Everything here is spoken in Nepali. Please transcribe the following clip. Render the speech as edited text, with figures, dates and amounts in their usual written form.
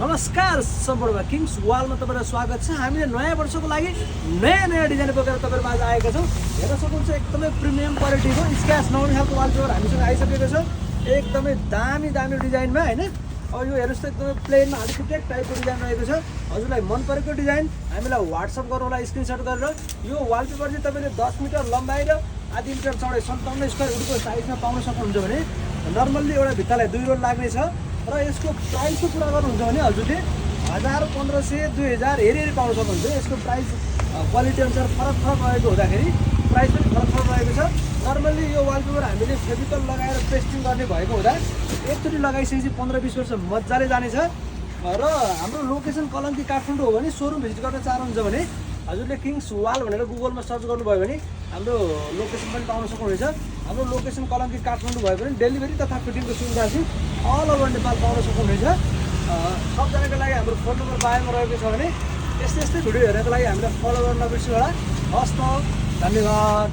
नमस्कार सम्पूर्ण किङ्स वालमा तपाईहरुलाई स्वागत छ। हामीले नयाँ वर्षको लागि नयाँ डिजाइन बोकेर तपाईहरुमा आज आएका छौँ। हेर्न सक्नुहुन्छ एकदमै प्रिमियम क्वालिटीको स्क्याच नआउने खालको वालपेपर हामीसँग आइसकेको छ। एकदमै दामी डिजाइनमा हैन। अब यो हेर्नुस् त एकदमै प्लेनमा आर्किटेक्ट टाइपको डिजाइन रहेको छ। हजुरलाई मन परेको डिजाइन हामीलाई WhatsApp गर्नु होला स्क्रिनशट गरेर। यो वालपेपर चाहिँ तपाईले 10 मिटर लम्बाइ र आधी मिटर चौडाइ 57 स्क्वायर फुटको साइजमा पाउन सक्नुहुन्छ भने नर्मल्ली एउटा भित्तालाई 2 रोल लाग्ने छ। र यसको प्राइसको कुरा गर्नुहुन्छ भने हजुरले 1000, 1500, 2000 हेरी पाउन सक्नुहुन्छ। यसको प्राइस क्वालिटी अनुसार फरक रहेको हुँदाखेरि प्राइस पनि फरक रहेको छ। नर्मल्ली यो वालपेपर हामीले फेभिकल लगाएर पेस्टिङ गर्ने भएको हुँदा एकचोटि लगाइसकेपछि 15-20 वर्ष मजाले जानेछ। र हाम्रो लोकेसन कलङ्की काठमाडौँ हो भने सोरुम भिजिट गर्न चाहनुहुन्छ भने हजुरले किङ्स वाल भनेर गुगलमा सर्च गर्नुभयो भने हाम्रो लोकेसन पनि पाउन सक्नुहुनेछ। हाम्रो लोकेसन कलङ्की काठमाडौँ भयो भने डेलिभरी तथा फिटिङको सुविधा चाहिँ अल ओभर नेपाल पाउन सक्नुहुनेछ। सबजनाको लागि हाम्रो फोन नम्बर बायोमा रहेको छ भने यस्तै भिडियो हेर्नको लागि हामीलाई फलो गर्न नबिर्सनु होला। हस् त, धन्यवाद।